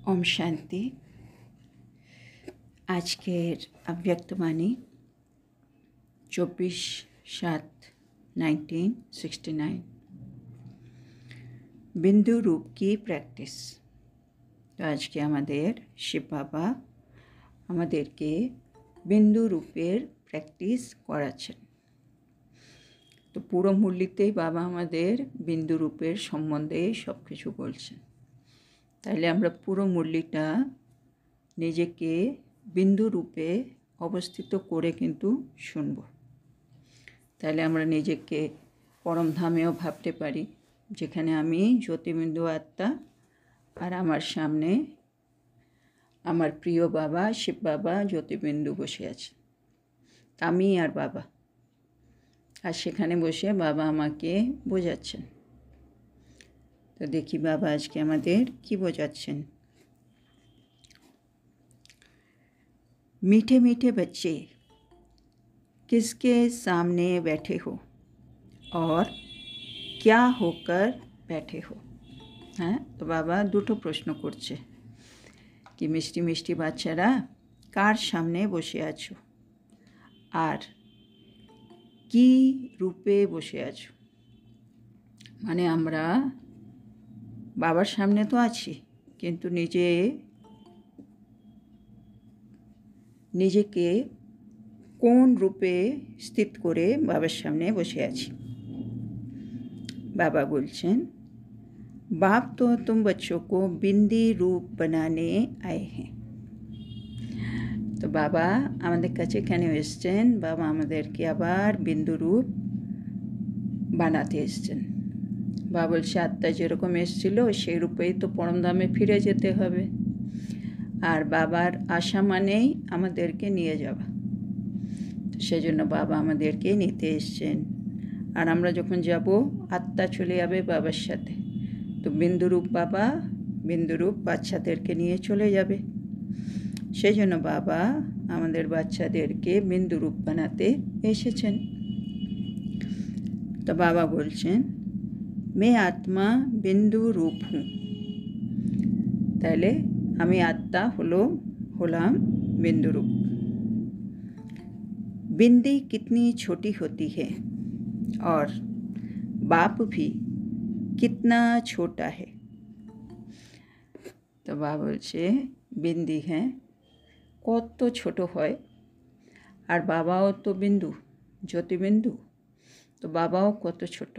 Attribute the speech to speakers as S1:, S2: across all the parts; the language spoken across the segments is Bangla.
S1: ओम शांति। আজকের अव्यक्तवाणी 24/7/1969 बिंदु रूप की प्रैक्टिस। तो आज के আমাদের শিব বাবা আমাদেরকে বিন্দু রূপের প্র্যাকটিস করাচ্ছেন। তো পুরো মুরলিতেই বাবা আমাদের বিন্দু রূপের সম্বন্ধে সব কিছু বলছেন। তাহলে আমরা পুরো মুরলিটা নিজেকে বিন্দু রূপে অবস্থিত করে কিন্তু শুনব। তাহলে আমরা নিজেকে পরমধামেও ভাবতে পারি, যেখানে আমি জ্যোতিবিন্দু আত্মা আর আমার সামনে আমার প্রিয় বাবা শিব বাবা জ্যোতিবিন্দু বসে আছে, আমি আর বাবা। আর সেখানে বসে বাবা আমাকে বোঝাচ্ছেন। তো দেখি বাবা আজকে আমাদের কি বোঝাচ্ছেন। मीठे मीठे बच्चे किसके सामने बैठे हो और क्या होकर बैठे हो। हाँ, तो बाबा दुटो प्रश्न करছে कि मिष्टि मिष्टि बाच्चारा कार सामने बसे आछो और की रूपे बसे आछो। माने आमरा बाबार सामने तो आछि, किन्तु নিজেকে কোন রূপে স্থিত করে বাবার সামনে বসে আছি। বাবা বলছেন, बाप तो तुम बच्चों को बिंदी रूप बनाने आए हैं। তো বাবা আমাদের কাছে কেন এসেছেন? বাবা আমাদেরকে আবার বিন্দু রূপ বানাতে এসেছেন। বাবা বলছে, আত্মা যেরকম এসেছিল সেই রূপেই তো পরমধামে ফিরে যেতে হবে। আর বাবার আশা মানেই আমাদেরকে নিয়ে যাওয়া। তো সেজন্য বাবা আমাদেরকে নিতে এসছেন। আর আমরা যখন যাব, আত্মা চলে যাবে বাবার সাথে। তো বিন্দুরূপ বাবা বিন্দুরূপ বাচ্চাদেরকে নিয়ে চলে যাবে। সেই জন্য বাবা আমাদের বাচ্চাদেরকে বিন্দুরূপ বানাতে এসেছেন। তো বাবা বলছেন, मैं आत्मा बिंदु रूप हूँ। তাহলে আমি আত্মা হলাম बिंदु रूप। बिंदी कितनी छोटी होती है और बाप भी कितना छोटा है। तो बाप বলছে बिंदी है কত ছোট হয়, আর বাবাও তো বিন্দু, জ্যোতিবিন্দু। তো বাবাও কত ছোট।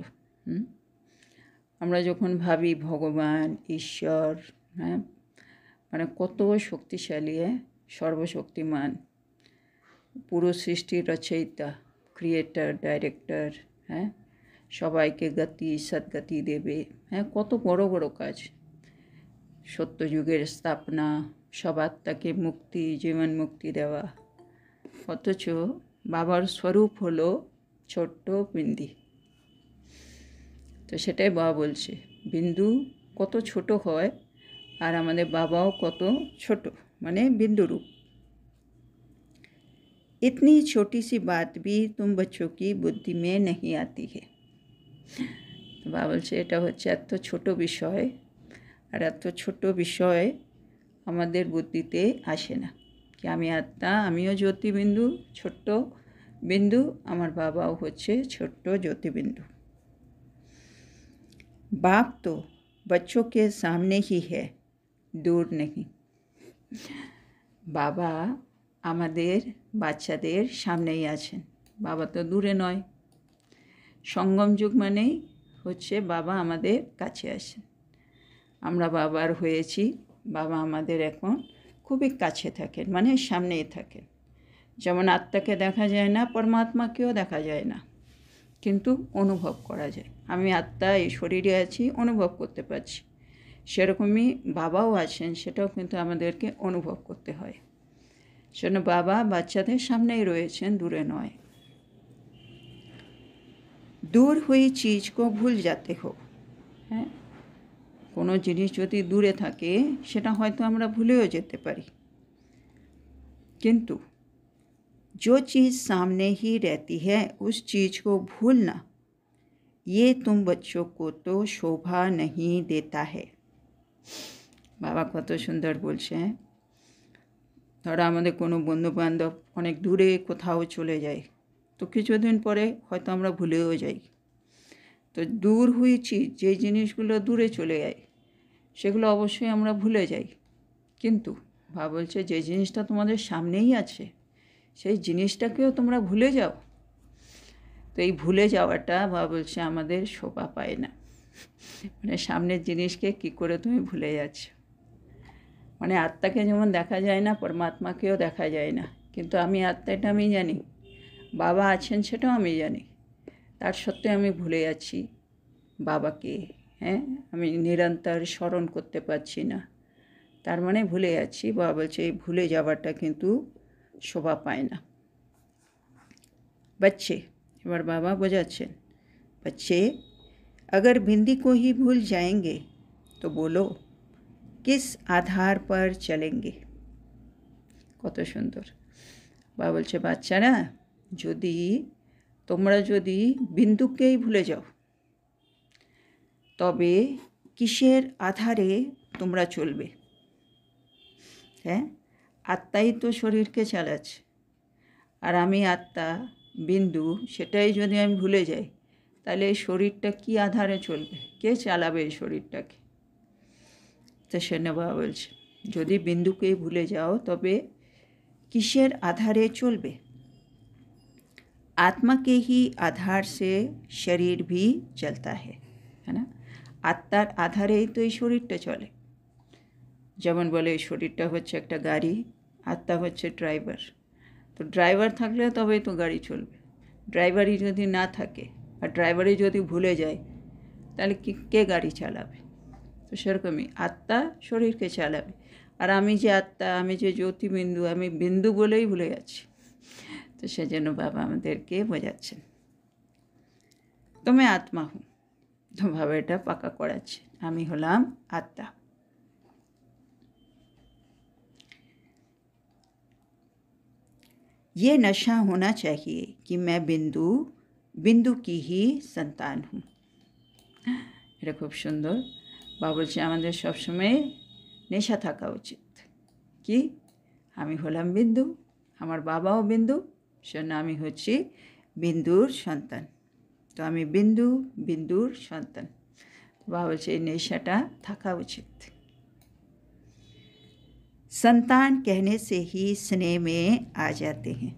S1: আমরা যখন ভাবি ভগবান ঈশ্বর, হ্যাঁ, মানে কত শক্তিশালী, সর্বশক্তিমান, পুরো সৃষ্টির রচয়িতা, ক্রিয়েটার, ডাইরেক্টর, হ্যাঁ, সবাইকে গতি সদ্গতি দেবে, হ্যাঁ, কত বড় বড় কাজ, সত্যযুগের স্থাপনা, সব আত্মাকে মুক্তি, জীবন মুক্তি দেওয়া। অথচ বাবার স্বরূপ হলো ছোট্ট বিন্দি। তো সেটাই বাবা বলছে, বিন্দু কত ছোট হয় আর আমাদের বাবাও কত ছোট, মানে बिंदु रूप। इतनी छोटी सी बात भी तुम बच्चों की बुद्धि में नहीं आती है। তো বাবা বলছে এটা হচ্ছে এত ছোট বিষয়, আর এত ছোট বিষয় আমাদের বুদ্ধিতে আসে না। কি আমি আত্মা, আমিও জ্যোতিবিন্দু, ছোট্ট বিন্দু, আমার বাবাও হচ্ছে ছোট্ট জ্যোতিবিন্দু। बाप तो बच्चों के सामने ही है, दूर नहीं। বাবা আমাদের বাচ্চাদের সামনেই আছেন, বাবা তো দূরে নয়। সঙ্গম যুগ মানেই হচ্ছে বাবা আমাদের কাছে আসেন। আমরা বাবার হয়েছি, বাবা আমাদের এখন খুবই কাছে থাকেন, মানে সামনেই থাকেন। যেমন আত্মাকে দেখা যায় না, পরমাত্মাকেও দেখা যায় না, কিন্তু অনুভব করা যায়। আমি আত্মা এই শরীরে আছি, অনুভব করতে পারছি। সেরকমই বাবাও আছেন, সেটাও কিন্তু আমাদেরকে অনুভব করতে হয়। সেজন্য বাবা বাচ্চাদের সামনেই রয়েছেন, দূরে নয়। দূর হুই চিজ কো ভুল যাতে হো। হ্যাঁ, কোনো জিনিস যদি দূরে থাকে সেটা হয়তো আমরা ভুলেও যেতে পারি, কিন্তু जो चीज़ सामने ही रहती है उस चीज़ को भूलना, ये तुम बच्चों को तो शोभा नहीं देता है। বাবা কত সুন্দর বলছে, হ্যাঁ। ধরো আমাদের কোনো বন্ধুবান্ধব অনেক দূরে কোথাও চলে যায়, তো কিছুদিন পরে হয়তো আমরা ভুলেও যাই। তো দূর হয়েছি, যে জিনিসগুলো দূরে চলে যায় সেগুলো অবশ্যই আমরা ভুলে যাই। কিন্তু বাবা বলছে যে জিনিসটা তোমাদের সামনেই আছে সেই জিনিসটাকেও তোমরা ভুলে যাও। তো এই ভুলে যাওয়াটা বাবা বলছে আমাদের শোভা পায় না। মানে সামনের জিনিসকে কি করে তুমি ভুলে যাচ্ছ। মানে আত্মাকে যেমন দেখা যায় না, পরমাত্মাকেও দেখা যায় না। কিন্তু আমি আত্মা, এটা আমি জানি, বাবা আছেন সেটাও আমি জানি, তার সত্ত্বেও আমি ভুলে যাচ্ছি বাবাকে। হ্যাঁ, আমি নিরন্তর স্মরণ করতে পারছি না, তার মানে ভুলে যাচ্ছি। বাবা বলছে এই ভুলে যাওয়াটা কিন্তু শোভা পায় না। बच्चे, এবার বাবা বোঝাচ্ছেন, बच्चे अगर बिंदी को ही भूल जाएंगे तो बोलो किस आधार पर चलेंगे। কত সুন্দর। বাবা বলছে বাচ্চারা, যদি তোমরা যদি বিন্দুকেই ভুলে যাও তবে কিসের আধারে তোমরা চলবে। হ্যাঁ, আত্মাই তো শরীরকে চালাচ্ছে, আর আমি আত্মা বিন্দু, সেটাই যদি আমি ভুলে যাই তাহলে এই শরীরটা কী আধারে চলবে, কে চালাবে এই শরীরটাকে। তো সেনা বাবা বলছে যদি বিন্দুকেই ভুলে যাও তবে কিসের আধারে চলবে। आत्मा के ही आधार से शरीर भी चलता है ना। আত্মার আধারেই তো এই শরীরটা চলে। যেমন বলে এই শরীরটা হচ্ছে একটা গাড়ি, আত্মা হচ্ছে ড্রাইভার। তো ড্রাইভার থাকলে তবেই তো গাড়ি চলবে। ড্রাইভারই যদি না থাকে আর ড্রাইভারই যদি ভুলে যায় তাহলে কে গাড়ি চালাবে। তো সেরকমই আত্মা শরীরকে চালাবে, আর আমি যে আত্মা, আমি যে জ্যোতিবিন্দু, আমি বিন্দু বলেই ভুলে যাচ্ছি। तो সেজন্য বাবা আমাদেরকে বোঝাচ্ছেন তো मैं आत्मा हूँ। তো বাবা এটা পাকা করাচ্ছে, আমি হলাম আত্মা। ये नशा होना चाहिए कि मैं बिंदु बिंदु की ही संतान हूँ। এটা খুব সুন্দর। বাবা বলছে আমাদের সবসময় নেশা থাকা উচিত কি আমি হলাম বিন্দু, আমার বাবাও বিন্দু, সেজন্য আমি হচ্ছি বিন্দুর সন্তান। তো আমি বিন্দু, বিন্দুর সন্তান। বাবা বলছে এই নেশাটা থাকা উচিত। সন্তান कहने से ही स्नेह में आ जाते हैं,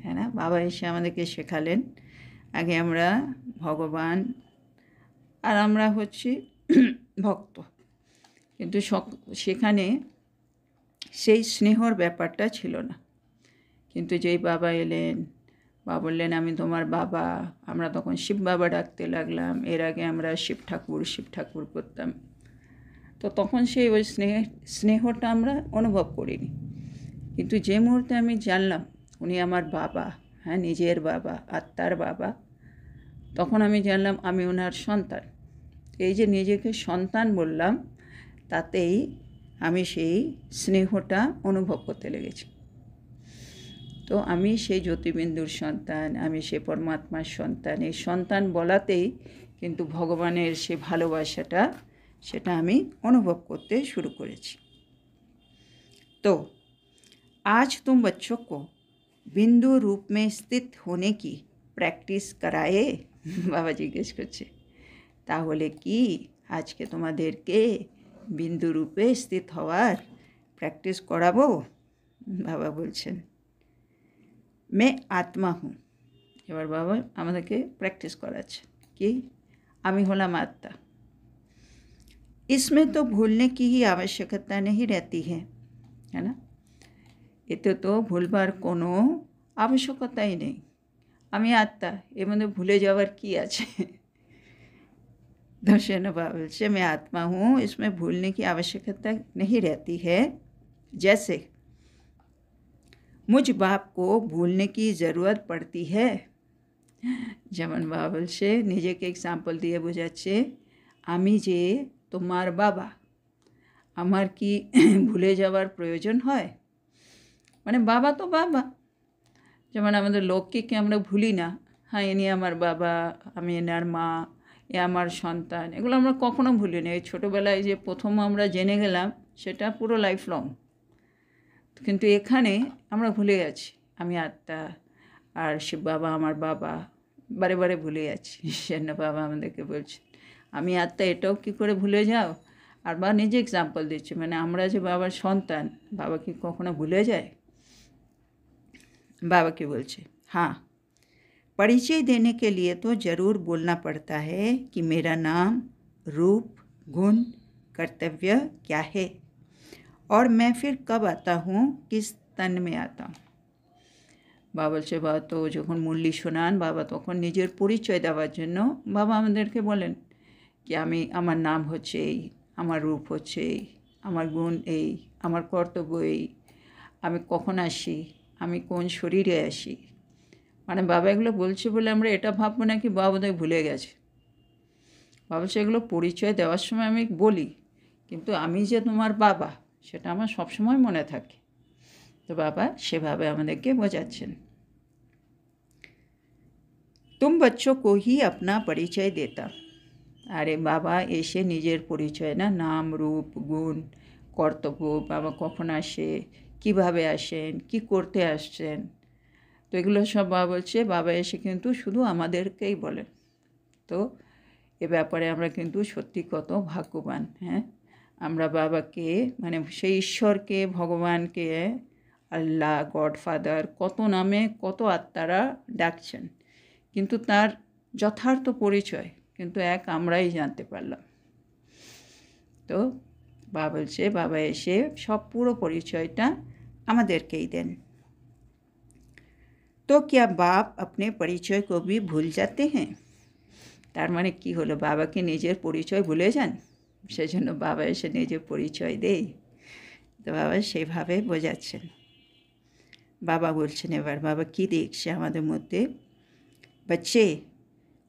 S1: है ना। বাবা এসে আমাদেরকে শেখালেন আগে আমরা ভগবান আর আমরা হচ্ছি ভক্ত, কিন্তু সেখানে সেই স্নেহর ব্যাপারটা ছিল না। কিন্তু যেই বাবা এলেন, বাবা বললেন আমি তোমার বাবা, আমরা তখন শিব বাবা ডাকতে লাগলাম। এর আগে আমরা শিব ঠাকুর করতাম। তো তখন সেই ওই স্নেহটা আমরা অনুভব করিনি। কিন্তু যে মুহূর্তে আমি জানলাম উনি আমার বাবা, হ্যাঁ নিজের বাবা, আত্মার বাবা, তখন আমি জানলাম আমি ওনার সন্তান। এই যে নিজেকে সন্তান বললাম, তাতেই আমি সেই স্নেহটা অনুভব করতে লেগেছি। তো আমি সেই জ্যোতিবিন্দুর সন্তান, আমি সেই পরমাত্মার সন্তান। এই সন্তান বলাতেই কিন্তু ভগবানের সে ভালোবাসাটা, সেটা আমি অনুভব করতে শুরু করেছি। तो आज तुम बच्चों को बिंदु रूप में स्थित होने की प्रैक्टिस कराए। বাবা জিজ্ঞেস করছে তাহলে কি আজকে তোমাদেরকে বিন্দু রূপে স্থিত হওয়ার প্র্যাকটিস করাবো। বাবা বলছেন मैं आत्मा हूँ। এবার বাবা আমাদেরকে প্র্যাকটিস করাচ্ছে কি আমি হলাম আত্মা। इसमें तो भूलने की ही आवश्यकता नहीं रहती है ना। এতে তো ভুলবার কোনো আবশ্যকতাই নেই। আমি আত্মা, এর মধ্যে ভুলে যাওয়ার কি আছে। दर्शन बाबा से मैं आत्मा हूँ, इसमें भूलने की आवश्यकता नहीं रहती है। जैसे मुझ बाप को भूलने की ज़रूरत पड़ती है। যেমন বাবা বলছে নিজেকে এক্সাম্পল দিয়ে বোঝাচ্ছে আমি যে তোমার বাবা, আমার কি ভুলে যাওয়ার প্রয়োজন হয়। মানে বাবা তো বাবা, যেমন আমাদের লক্ষ্মীকে আমরা ভুলি না, হ্যাঁ ইনি আমার বাবা, আমি এনার মা, এ আমার সন্তান, এগুলো আমরা কখনো ভুলি না। এই ছোটোবেলায় যে প্রথম আমরা জেনে গেলাম সেটা পুরো লাইফ লং। কিন্তু এখানে আমরা ভুলে যাচ্ছি আমি আত্মা, আর শিব বাবা আমার বাবা, বারে বারে ভুলে যাচ্ছি। সেজন্য বাবা আমাদেরকে বলছে আমি আত্মা, এটাও কি করে ভুলে যাও। আর বা নিজে এক্সাম্পল দিচ্ছে, মানে আমরা যে বাবার সন্তান, বাবা কি কখনো ভুলে যায়। बाबा की बोलছে हाँ, परिचय देने के लिए तो ज़रूर बोलना पड़ता है कि मेरा नाम, रूप, गुण, कर्तव्य क्या है और मैं फिर कब आता हूँ, किस तन में आता हूँ। বাবা বলছে, বাবা তো যখন মুরলি শোনান, বাবা তখন নিজের পরিচয় দেওয়ার জন্য বাবা আমাদেরকে বলেন কি আমার নাম হচ্ছে এই, আমার রূপ হচ্ছে এই, আমার গুণ এই, আমার কর্তব্য এই, আমি কখন আসি, আমি কোন শরীরে আসি। মানে বাবা এগুলো বলছে বলে আমরা এটা ভাববো না কি বাবা বোধহয় ভুলে গেছে। বাবা সেগুলো পরিচয় দেওয়ার সময় আমি বলি, কিন্তু আমি যে তোমার বাবা সেটা আমার সবসময় মনে থাকে। তো বাবা সেভাবে আমাদেরকে বোঝাচ্ছেন। तुम बच्चों को ही अपना परिचय देता। আরে বাবা এসে নিজের পরিচয় না, নাম, রূপ, গুণ, কর্তব্য, বাবা কখন আসে, কিভাবে আসেন, কি করতে আসছেন, তো এগুলো সব বাবা বলছে। বাবা এসে কিন্তু শুধু আমাদেরকেই বলেন। তো এ ব্যাপারে আমরা কিন্তু সত্যি কত ভাগ্যবান। হ্যাঁ, আমরা বাবাকে, মানে সেই ঈশ্বরকে, ভগবানকে, আল্লাহ, গডফাদার, কত নামে কত আত্মারা ডাকছেন, কিন্তু তার যথার্থ পরিচয় কিন্তু এক আমরাই জানতে পারলাম। তো বাবা বলছে বাবা এসে সব পুরো পরিচয়টা আমাদেরকেই দেন। तो क्या बाप अपने परिचय को भी भूल जाते हैं। তার মানে কি হলো, বাবা কি নিজের পরিচয় ভুলে যান? সেজন্য বাবা এসে নিজের পরিচয় দেয়। তো বাবা সেভাবে বোঝাচ্ছেন। বাবা বলছেন এবার বাবা কি দেখছে আমাদের মধ্যে, बच्चे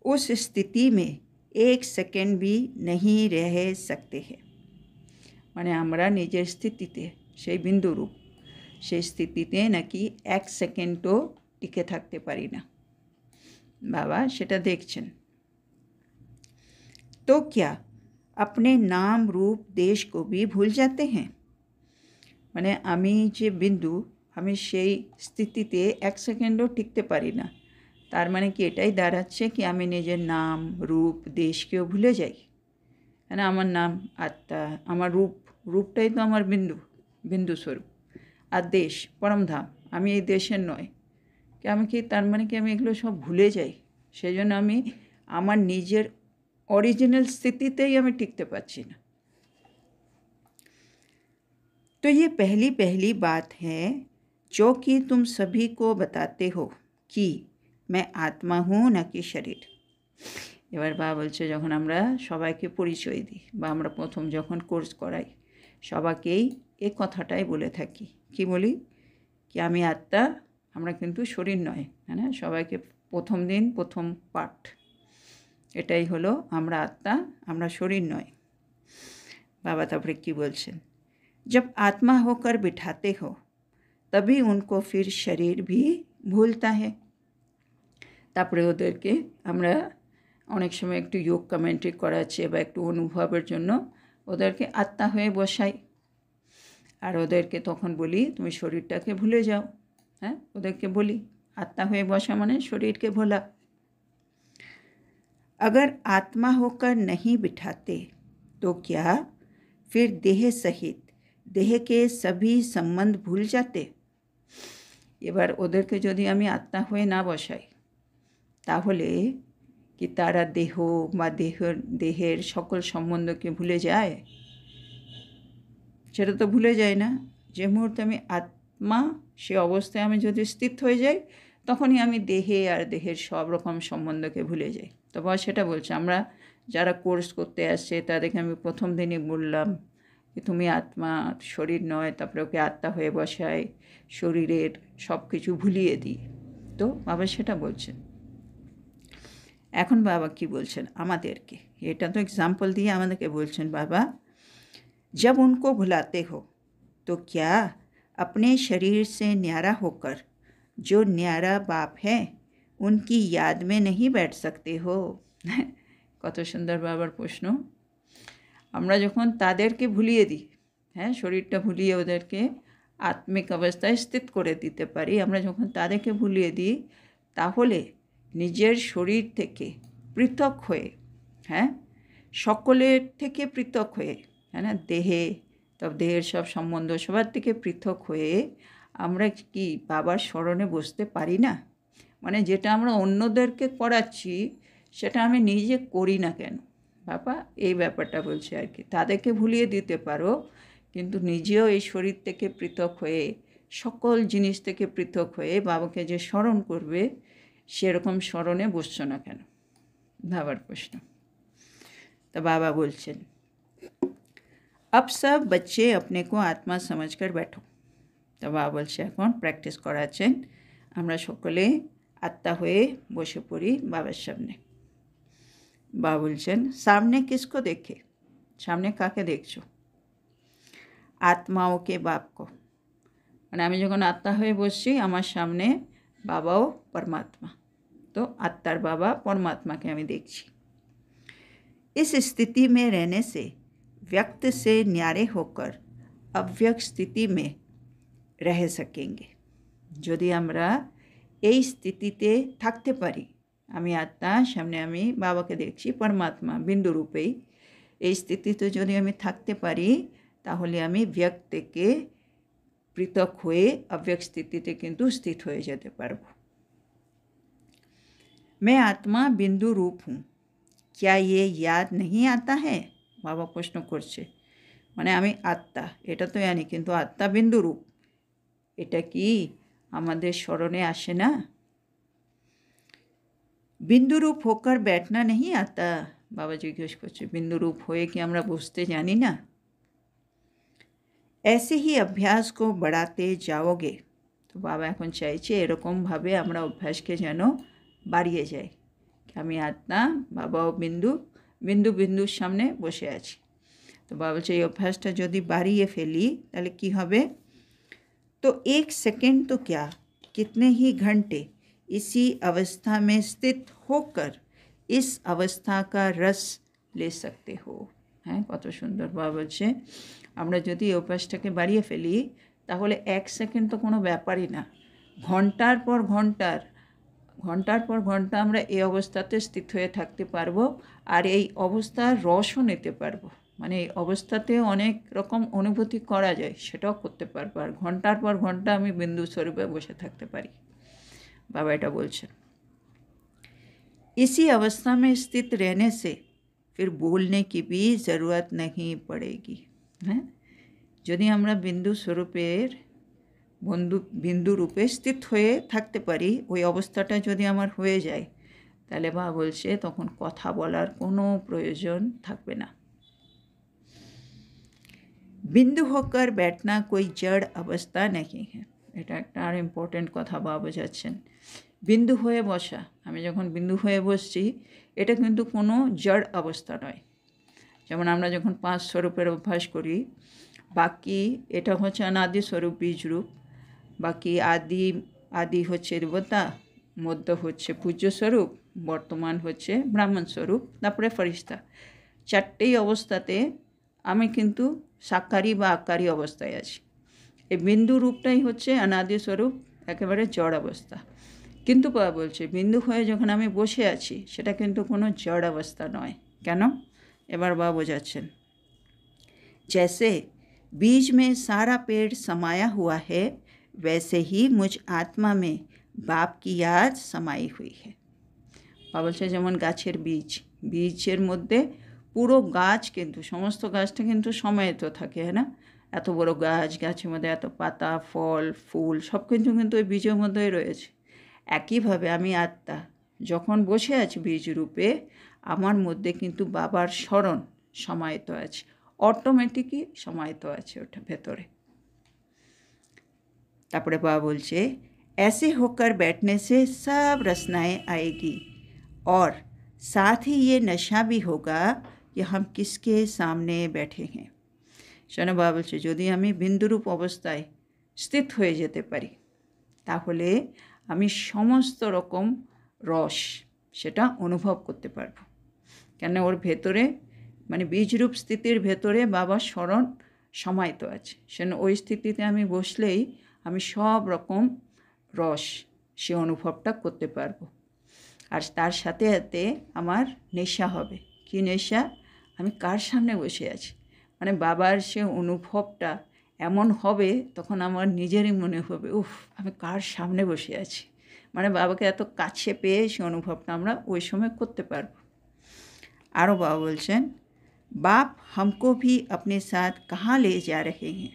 S1: उस स्थिति में एक सेकंड भी नहीं रह सकते हैं। মানে আমরা নিজের স্থিতিতে, সেই বিন্দুরূপ, সেই স্থিতিতে নাকি এক সেকেন্ডও টিকে থাকতে পারি না। বাবা সেটা দেখছেন। तो क्या अपने नाम, रूप, देश को भी भूल जाते हैं। মানে আমি যে বিন্দু, আমি সেই স্থিতিতে এক সেকেন্ডও টিকতে পারি না। তার মানে কি এটাই দাঁড়াচ্ছে কি আমি নিজের নাম, রূপ, দেশকেও ভুলে যাই। মানে আমার নাম আত্মা, আমার রূপটাই তো আমার বিন্দু স্বরূপ, আর দেশ পরমধাম, আমি এই দেশের নয়। কি আমি কি, তার মানে কি আমি এগুলো সব ভুলে যাই। সেই জন্য আমি আমার নিজের ओरिजिनल स्थितिতেই আমি टिकते पाচ্ছি ना। तो ये पहली पहली बात है जो कि तुम सभी को बताते हो कि मैं आत्मा हूँ ना कि शरीर। এবার বাবা বলছে যখন আমরা সবাইকে পরিচয় দিই বা আমরা প্রথম যখন কোর্স করাই, সবাইকেই এই কথাটাই বলে থাকি। কি বলি কি আমি আত্মা, আমরা কিন্তু শরীর নয়। হ্যাঁ না, সবাইকে প্রথম দিন প্রথম পাঠ এটাই হলো, আমরা আত্মা, আমরা শরীর নয়। বাবা তারপরে কি বলছেন, जब आत्मा होकर बिठाते हो तभी उनको फिर शरीर भी भूलता है। তারপরে ওদেরকে আমরা অনেক সময় একটু যোগ কমেন্ট্রি করাচ্ছি বা একটু অনুভবের জন্য ওদেরকে আত্মা হয়ে বসাই, আর ওদেরকে তখন বলি তুমি শরীরটাকে ভুলে যাও। হ্যাঁ, ওদেরকে বলি আত্মা হয়ে বসা মানে শরীরকে ভোলা। अगर आत्मा होकर नहीं बिठाते तो क्या फिर देह सहित देह के सभी संबंध भूल जाते। এবার ওদেরকে যদি আমি আত্মা হয়ে না বসাই তাহলে কি তারা দেহ বা দেহের সকল সম্বন্ধকে ভুলে যায়? সেটা তো ভুলে যায় না। যে মুহূর্তে আমি আত্মা, সে অবস্থায় আমি যদি স্থিত হয়ে যাই তখনই আমি দেহে আর দেহের সব রকম সম্বন্ধকে ভুলে যাই। তো বা সেটা বলছে আমরা যারা কোর্স করতে আসছে তাদেরকে আমি প্রথম দিনই বললাম যে তুমি আত্মা, শরীর নয়। তারপরে ওকে আত্মা হয়ে বসায়, শরীরের সব কিছু ভুলিয়ে দিই। তো বাবা সেটা বলছেন। এখন বাবা কি বলছেন আমাদেরকে, এটা তো एग्जाम्पल দিয়ে আমাদেরকে বলছেন বাবা, जब उनको भुलाते हो तो क्या अपने शरीर से न्यारा होकर जो न्यारा बाप है उनकी याद में नहीं बैठ सकते हो। কত সুন্দর বাবার প্রশ্ন। আমরা যখন তাদেরকে ভুলিয়ে দিই, হ্যাঁ, শরীরটা ভুলিয়ে ওদেরকে আত্মিক অবস্থায় স্থিত করে দিতে পারি। আমরা যখন তাদেরকে ভুলিয়ে দিই, তাহলে নিজের শরীর থেকে পৃথক হয়ে, হ্যাঁ, সকলের থেকে পৃথক হয়ে, হ্যাঁ না, দেহের সব সম্বন্ধ সবার থেকে পৃথক হয়ে আমরা কি বাবার স্মরণে বসতে পারি না? মানে যেটা আমরা অন্যদেরকে করাচ্ছি সেটা আমি নিজে করি না কেন? বাবা এই ব্যাপারটা বলছে আর কি। তাদেরকে ভুলিয়ে দিতে পারো, কিন্তু নিজেও এই শরীর থেকে পৃথক হয়ে, সকল জিনিস থেকে পৃথক হয়ে বাবাকে যে স্মরণ করবে, সেরকম স্মরণে বসছো না কেন? ভাবার প্রশ্ন। তা বাবা বলছেন, अब सब बच्चे अपने को आत्मा समझकर बैठो। তো বাবা বলছে এখন প্র্যাকটিস করাচ্ছেন, আমরা সকলে আত্মা হয়ে বসে পড়ি বাবার সামনে। বাবা বলছেন, সামনে কিসকো দেখে? সামনে কাকে দেখছো? আত্মাও কে বাপকে। মানে আমি যখন আত্মা হয়ে বসছি, আমার সামনে বাবাও পরমাত্মা, তো আত্মার বাবা পরমাত্মাকে আমি দেখছি। इस स्थिति में रहने से व्यक्त से न्यारे होकर अव्यक्त स्थिति में रह सकेंगे। যদি আমরা এই স্থিতিতে থাকতে পারি, আমি আত্মা, সামনে আমি বাবাকে দেখছি পরমাত্মা বিন্দু রূপেই, এই স্থিতিতে যদি আমি থাকতে পারি, তাহলে আমি ব্যক্ত থেকে পৃথক হয়ে अव्यक्त स्थितिতে কিন্তু স্থিত হয়ে যেতে পারবো। मैं आत्मा बिंदु रूप हूँ, क्या ये याद नहीं आता है? বাবা প্রশ্ন করছে, মানে আমি আত্মা এটা তো জানি, কিন্তু আত্মা বিন্দু রূপ এটা কি আমাদের স্মরণে আসে না? बिंदु रूप होकर बैठना नहीं आता? বাবা জিজ্ঞেস করছে, বিন্দু রূপ হয়ে কি আমরা বসতে জানি না? ऐसे ही अभ्यास को बढ़ाते जाओगे। তো বাবা এখন চাইছে এরকমভাবে আমরা অভ্যাসকে যেন বাড়িয়ে যাই। আমি আত্মা, বাবাও বিন্দু, বিন্দু বিন্দুর সামনে বসে আছি। তো বাবা বলছে এই অভ্যাসটা যদি বাড়িয়ে ফেলি তাহলে কি হবে? तो एक सेकंड तो क्या, कितने ही घंटे इसी अवस्था में स्थित होकर इस अवस्था का रस ले सकते हो। হ্যাঁ, কত সুন্দর বাবা বলছে, আমরা যদি এই অভ্যাসটাকে বাড়িয়ে ফেলি তাহলে এক সেকেন্ড তো কোনো ব্যাপারই না, ঘন্টার পর ঘন্টা আমরা এই অবস্থাতে স্থিত হয়ে থাকতে পারবো, আর এই অবস্থার রসও নিতে পারবো। মানে এই অবস্থাতে অনেক রকম অনুভূতি করা যায়, সেটাও করতে পারবো, আর ঘন্টার পর ঘন্টা আমি বিন্দু স্বরূপে বসে থাকতে পারি। বাবা এটা বলছেন, इसी अवस्था में स्थित रहने से फिर बोलने की भी ज़रूरत नहीं पड़ेगी। হ্যাঁ, যদি আমরা বিন্দু স্বরূপের বিন্দু রূপে স্থিত হয়ে থাকতে পারি, ওই অবস্থাটা যদি আমার হয়ে যায়, তাহলে বাবা বলছে তখন কথা বলার কোনো প্রয়োজন থাকবে না। बिंदु होकर बैठना कोई जड़ अवस्था नहीं है। এটা একটা আর ইম্পর্টেন্ট কথা বাবা বোঝাচ্ছেন। বিন্দু হয়ে বসা, আমি যখন বিন্দু হয়ে বসছি, এটা কিন্তু কোনো জড় অবস্থা নয়। যেমন আমরা যখন 5 স্বরূপের অভ্যাস করি, বাকি এটা হচ্ছে অনাদি স্বরূপ বীজ রূপ, বাকি আদি হচ্ছে দেবতা, মধ্য হচ্ছে পূজ্য স্বরূপ, বর্তমান হচ্ছে ব্রাহ্মণ স্বরূপ, তারপরে ফরিস্তা। চারটেই অবস্থাতে আমি কিন্তু সাকারি বা আকারি অবস্থায় আছি। এই বিন্দু রূপটাই হচ্ছে অনাদি স্বরূপ, একেবারে জড় অবস্থা। কিন্তু বাবা বলছে বিন্দু হয়ে যখন আমি বসে আছি, সেটা কিন্তু কোনো জড় অবস্থা নয়। কেন? এবার বাবা বোঝাচ্ছেন, जैसे बीज में सारा पेड़ समाया हुआ है, वैसे ही मुझ आत्मा में बाप की याद समाई हुई है। বাবা বলছে যেমন গাছের বীজের মধ্যে পুরো গাছ, কিন্তু সমস্ত গাছটা কিন্তু সমাহিত থাকে, হ্যাঁ না? এত বড় গাছ, গাছের মধ্যে এত পাতা, ফল, ফুল সব কিছু কিন্তু ওই বীজের মধ্যেই রয়েছে। একইভাবে আমি আত্মা যখন বসে আছি বীজ রূপে, আমার মধ্যে কিন্তু বাবার স্মরণ সমাহিত আছে, অটোমেটিকই সমাহিত আছে ওটা ভেতরে। তারপরে বাবা বলছে, ऐसे होकर बैठने से सब रचनाएं आएगी और साथ ही ये नशा भी होगा कि हम किसके सामने बैठे हैं। শোনো বাবা বলছে, যদি আমি বিন্দুরূপ অবস্থায় স্থিত হয়ে যেতে পারি, তাহলে আমি সমস্ত রকম রস সেটা অনুভব করতে পারবো। কেন? ওর ভেতরে, মানে বীজরূপ স্থিতির ভেতরে বাবার স্মরণ সমাহিত আছে। সেজন্য ওই স্থিতিতে আমি বসলেই আমি সব রকম রস সে অনুভবটা করতে পারবো। আর তার সাথে সাথে আমার নেশা হবে। কি নেশা? আমি কার সামনে বসে আছি, মানে বাবার সে অনুভবটা এমন হবে, তখন আমার নিজেরই মনে হবে উফ, আমি কার সামনে বসে আছি। মানে বাবাকে এত কাছে পেয়ে সে অনুভবটা আমরা ওই সময় করতে পারবো। আরও বাবা বলছেন, বাপ हमको भी अपने साथ कहाँ ले जा रहे हैं।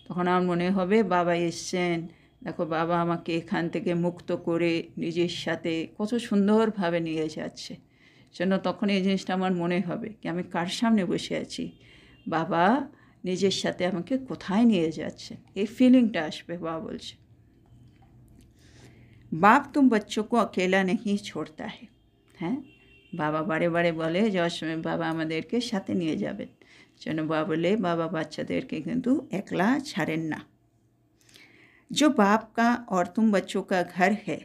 S1: তখন আমার মনে হবে বাবা এসছেন, দেখো বাবা আমাকে এখান থেকে মুক্ত করে নিজের সাথে কত সুন্দরভাবে নিয়ে যাচ্ছে। সেজন্য তখন এই জিনিসটা আমার মনে হবে কি আমি কার সামনে বসে আছি, বাবা নিজের সাথে আমাকে কোথায় নিয়ে যাচ্ছেন, এই ফিলিংটা আসবে। বাবা বলছে, বাপ তুম बच्चों को अकेला नहीं छोड़ता है। হ্যাঁ, বাবা বারে বারে বলে যাওয়ার সময় বাবা আমাদেরকে সাথে নিয়ে যাবেন। যেন বাবা বলে বাবা বাচ্চাদেরকে কিন্তু একলা ছাড়েন না। जो बाप का और तुम बच्चों का घर है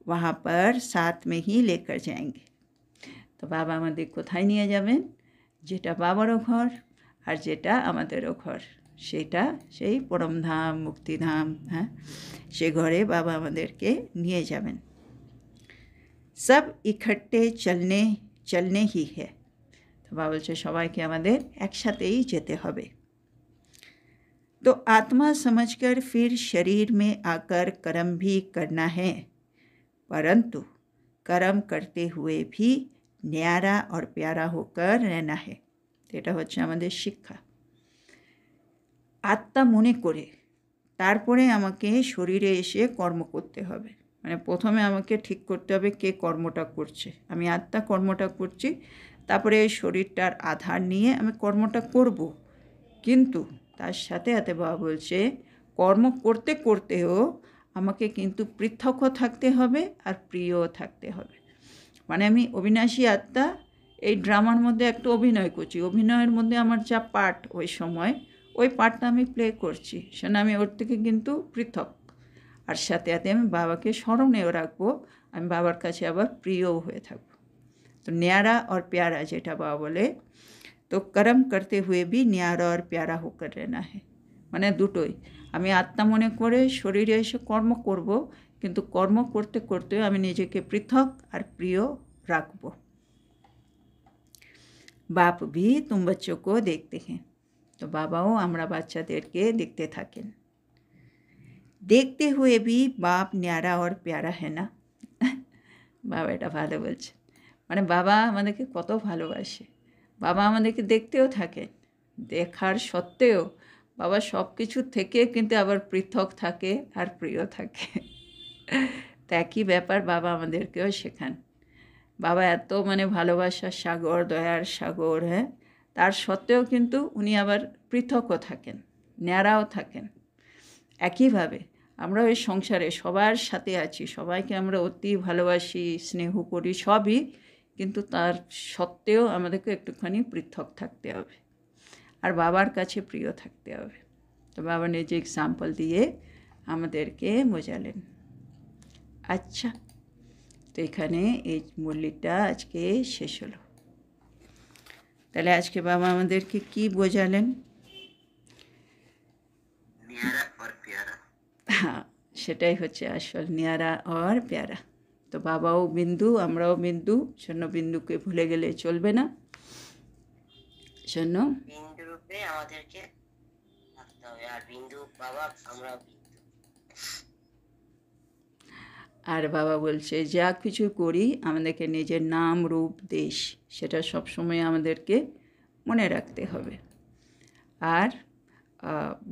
S1: वहाँ पर साथ में ही लेकर जाएंगे। তো বাবা আমাদের কোথায় নিয়ে যাবেন? যেটা বাবারও ঘর আর যেটা আমাদেরও ঘর, সেটা সেই পরমধাম মুক্তিধাম। হ্যাঁ, সে ঘরে বাবা আমাদেরকে নিয়ে যাবেন। সব ইকट्ठे चलने ही है। তো বাবা বলছে সবাইকে আমাদের একসাথেই যেতে হবে। तो आत्मा समझकर फिर शरीर में आकर कर्म भी करना है, परंतु कर्म करते हुए भी न्यारा और प्यारा होकर रहना है। এটা হচ্ছে আমাদের শিক্ষা। আত্মা মনে করে তারপরে আমাকে শরীরে এসে কর্ম করতে হবে। মানে প্রথমে আমাকে ঠিক করতে হবে কে কর্মটা করছে। আমি আত্মা কর্মটা করছি, তারপরে শরীরটার আধার নিয়ে আমি কর্মটা করব। কিন্তু তার সাথে সাথে বাবা বলছে কর্ম করতে করতেও আমাকে কিন্তু পৃথকও থাকতে হবে আর প্রিয়ও থাকতে হবে। মানে আমি অবিনাশী আত্মা এই ড্রামার মধ্যে একটু অভিনয় করছি, অভিনয়ের মধ্যে আমার যা পার্ট ওই সময় ওই পার্টটা আমি প্লে করছি, সেটা আমি ওর থেকে কিন্তু পৃথক। আর সাথে সাথে আমি বাবাকে স্মরণেও রাখবো, আমি বাবার কাছে আবার প্রিয়ও হয়ে থাকবো। তো ন্যারা আর প্যারা যেটা বাবা বলে, তো कर्म करते हुए भी न्यारा और प्यारा होकर रहना है। মানে দুটোই, আমি আত্মা মনে করে শরীরে এসে কর্ম করব, কিন্তু কর্ম করতে করতে আমি নিজেকে পৃথক আর প্রিয় রাখব। বাপ भी तुम बच्चों को देखते हैं। তো বাবাও আমরা বাচ্চাদেরকে দেখতে থাকেন। देखते हुए भी बाप न्यारा और प्यारा है ना। বাবা এটা ভালো বলছে, মানে বাবা আমাদেরকে কত ভালোবাসে। বাবা আমাদেরকে দেখতেও থাকেন, দেখার সত্ত্বেও বাবা সব কিছু থেকে কিন্তু আবার পৃথক থাকে আর প্রিয় থাকে। তো একই ব্যাপার বাবা আমাদেরকেও শেখান। বাবা এত মানে ভালোবাসার সাগর, দয়ার সাগর, হ্যাঁ, তার সত্ত্বেও কিন্তু উনি আবার পৃথকও থাকেন, ন্যাড়াও থাকেন। একইভাবে আমরা ওই সংসারে সবার সাথে আছি, সবাইকে আমরা অতি ভালোবাসি, স্নেহ করি সবই, কিন্তু তার সত্ত্বেও আমাদেরকে একটুখানি পৃথক থাকতে হবে আর বাবার কাছে প্রিয় থাকতে হবে। তো বাবা নিজে এক্সাম্পল দিয়ে আমাদেরকে বোঝালেন। আচ্ছা, তো এখানে এই মুরলিটা আজকে শেষ হলো। তাহলে আজকে বাবা আমাদেরকে কি বোঝালেন? হ্যাঁ, সেটাই হচ্ছে আসল, ন্যারা আর প্যারা। তো বাবাও বিন্দু, আমরাও বিন্দু, জন্য বিন্দুকে ভুলে গেলে চলবে না। জন্য
S2: বিন্দু রূপে আমাদেরকে থাকতে হবে, আর বিন্দু বাবা, আমরা বিন্দু।
S1: আর বাবা বলছে যা কিছু করি আমাদেরকে নিজের নাম, রূপ, দেশ সেটা সবসময় আমাদেরকে মনে রাখতে হবে। আর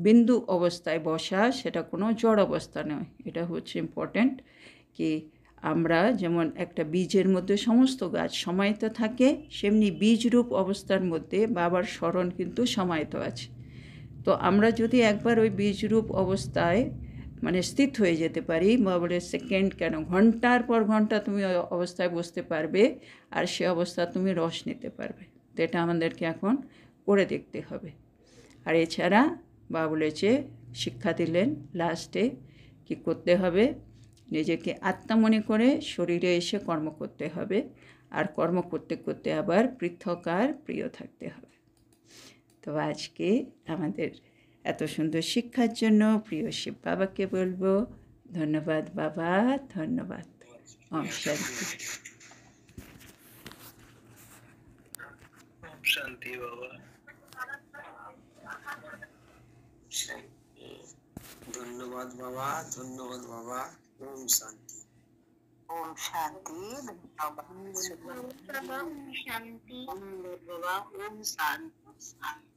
S1: বিন্দু অবস্থায় বসা সেটা কোনো জড় অবস্থা নয়। এটা হচ্ছে ইম্পর্ট্যান্ট কি আমরা যেমন একটা বীজের মধ্যে সমস্ত গাছ সমাহিত থাকে, সেমনি বীজরূপ অবস্থার মধ্যে বাবার স্মরণ কিন্তু সমাহিত আছে। তো আমরা যদি একবার ওই বীজরূপ অবস্থায় মানে স্থিত হয়ে যেতে পারি, বা বলে সেকেন্ড কেন ঘন্টার পর ঘন্টা তুমি ওই অবস্থায় বসতে পারবে আর সে অবস্থা তুমি রস নিতে পারবে। তো এটা আমাদেরকে এখন করে দেখতে হবে। আর এছাড়া বাবা বলেছে, শিক্ষা দিলেন লাস্টে কি করতে হবে, নিজেকে আত্মা মনে করে শরীরে এসে কর্ম করতে হবে, আর কর্ম করতে করতে আবার পৃথক আর প্রিয় থাকতে হবে। তো আজকে আমাদের এত সুন্দর শিক্ষার জন্য প্রিয় শিব বাবাকে বলবো ধন্যবাদ বাবা, ধন্যবাদ। ওম শান্তি।
S3: ওম শান্তি বাবা।
S2: শান্তি। ধন্যবাদ বাবা, ধন্যবাদ বাবা। ওম শান্তি। ওম শান্তি। বাবা ওম শান্তি। বাবা ওম শান্তি।